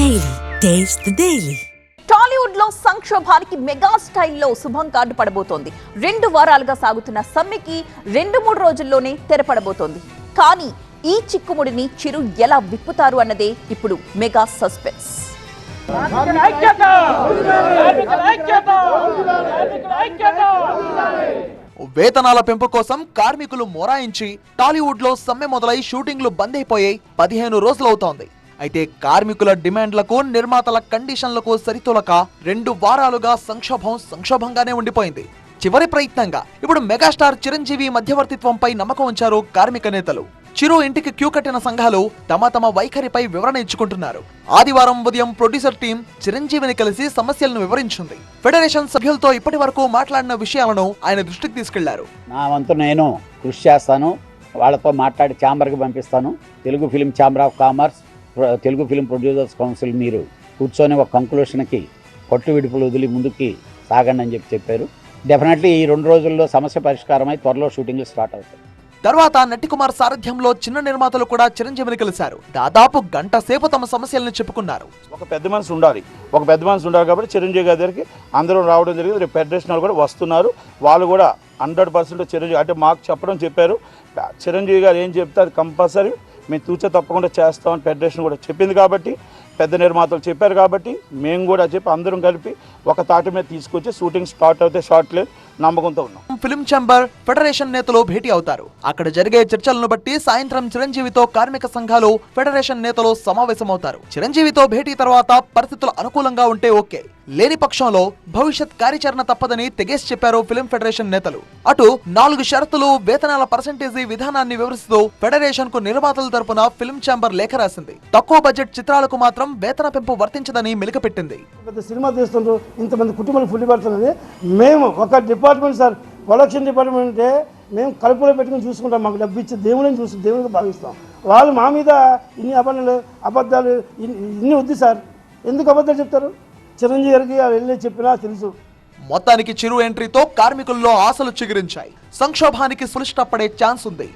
Daily. Taste the Daily. Tollywood లో సంక్షోభానికి mega స్టైల్లో శుభం కార్డు పడబోతోంది. 2 వారాలుగా సాగుతున్న సమ్మెకి 2-3 రోజుల్లోనే తెరపడబోతోంది. కానీ ఈ చిక్కుముడిని చిరు ఎలా విప్పుతారు అన్నదే ఇప్పుడు మెగా సస్పెన్స్. వేతనాల పెంపు కోసం కార్మికులు మొరాయించి టాలీవుడ్ లో సమ్మె మొదలై షూటింగ్లు బంద్ అయిపోయాయి 15 రోజులవుతోంది. అయితే కార్మికుల డిమాండ్లకు నిర్మాతల కండిషన్లకు సరితూలక 2 వారాలుగా సంక్షోభంగానే ఉండిపోయింది. చివరి ప్రయత్నంగా ఇప్పుడు మెగాస్టార్ చిరంజీవి మధ్యవర్తిత్వంపై నమ్మకం ఉంచారు కార్మిక నేతలు. చిరు ఇంటికి క్యూ కట్టిన సంఘాలు తమ వైఖరిపై వివరణ ఇచ్చుకుంటున్నారు. ఆదివారం ఉదయం ప్రొడ్యూసర్ టీం చిరంజీవిని కలిసి సమస్యలను వివరించింది. ఫెడరేషన్ సభ్యులతో ఇప్పటి వరకు మాట్లాడిన విషయాలను ఆయన దృష్టికి తీసుకెళ్లారు. నా వంతు నేను కృషి చేస్తాను, వాళ్ళతో మాట్లాడి ఛాంబర్కి పంపిస్తాను. Telugu film chamber of commerce, Telugu film producers council మీరు కూర్చొని ఒక కంక్లూషన్కి పట్టు విడుపులు వదిలి ముందుకి సాగండి అని చెప్పారు. డెఫినెట్లీ ఈ 2 రోజుల్లో సమస్య పరిష్కారమై త్వరలో షూటింగ్లు స్టార్ట్ అవుతాయి. తర్వాత నటికుమార్ సారథ్యంలో చిన్న నిర్మాతలు కూడా చిరంజీవిని కలిశారు. దాదాపు గంట సేపు తమ సమస్యలను చెప్పుకున్నారు. ఒక పెద్ద మనసు ఉండాలి కాబట్టి చిరంజీవి గారి దగ్గరికి అందరూ రావడం జరిగింది. రేపు ఫెడరేషన్ వాళ్ళు కూడా వస్తున్నారు. వాళ్ళు కూడా 100% చిరంజీవి అంటే మాకు చెప్పారు. చిరంజీవి గారు ఏం చెప్తే అది కంపల్సరీ మేము తూచ తప్పకుండా చేస్తామని ఫెడరేషన్ కూడా చెప్పింది. కాబట్టి పెద్ద నిర్మాతలు చెప్పారు కాబట్టి మేము కూడా చెప్పి అందరం కలిపి ఒక తాటి మీద తీసుకొచ్చి షూటింగ్ స్టార్ట్ అవుతే షార్ట్ లేదు నమ్మకంతో ఉన్నాం. ఫిల్మ్ ఛాంబర్, ఫెడరేషన్ నేతలు భేటీ అవుతారు. అక్కడ జరిగే చర్చలను బట్టి సాయంత్రం చిరంజీవితో కార్మిక సంఘాలు, ఫెడరేషన్ నేతలు సమావేశమవుతారు. చిరంజీవితో భేటీ తర్వాత పరిస్థితులు అనుకూలంగా ఉంటే ఓకే, లేని పక్షంలో భవిష్యత్ కార్యాచరణ తప్పదని తెగేసి చెప్పారు ఫిల్మ్ ఫెడరేషన్ నేతలు. అటు 4 షరతులు, వేతనాల పర్సెంటేజీ విధానాన్ని వివరిస్తూ ఫెడరేషన్ కు నిర్మాతల తరపున ఫిల్మ్ ఛాంబర్ లేఖ రాసింది. తక్కువ బడ్జెట్ చిత్రాలకు మాత్రం వేతన పెంపు వర్తించదని మెలికపెట్టింది. సినిమా తీస్తుండ్రు, ఇంతమంది కుటుంబాలు ఫుల్ పడుతున్నది. మేము ఒక డిపార్ట్మెంట్ సార్, ప్రొడక్షన్ డిపార్ట్మెంట్ అంటే మేము కలుపులో పెట్టుకుని చూసుకుంటాం. మాకు డబ్బు ఇచ్చి దేవునికి భావిస్తాం. వాళ్ళు మా మీద ఇన్ని అబద్ధాలు ఇన్ని వద్దు సార్. ఎందుకు అబద్ధాలు చెప్తారు? చిరంజీవి గారికి వెళ్ళి చెప్పినా తెలుసు. మొత్తానికి చిరు ఎంట్రీతో కార్మికుల్లో ఆశలు చిగురించాయి. సంక్షోభానికి ఫుల్ స్టాప్ పడే ఛాన్స్ ఉంది.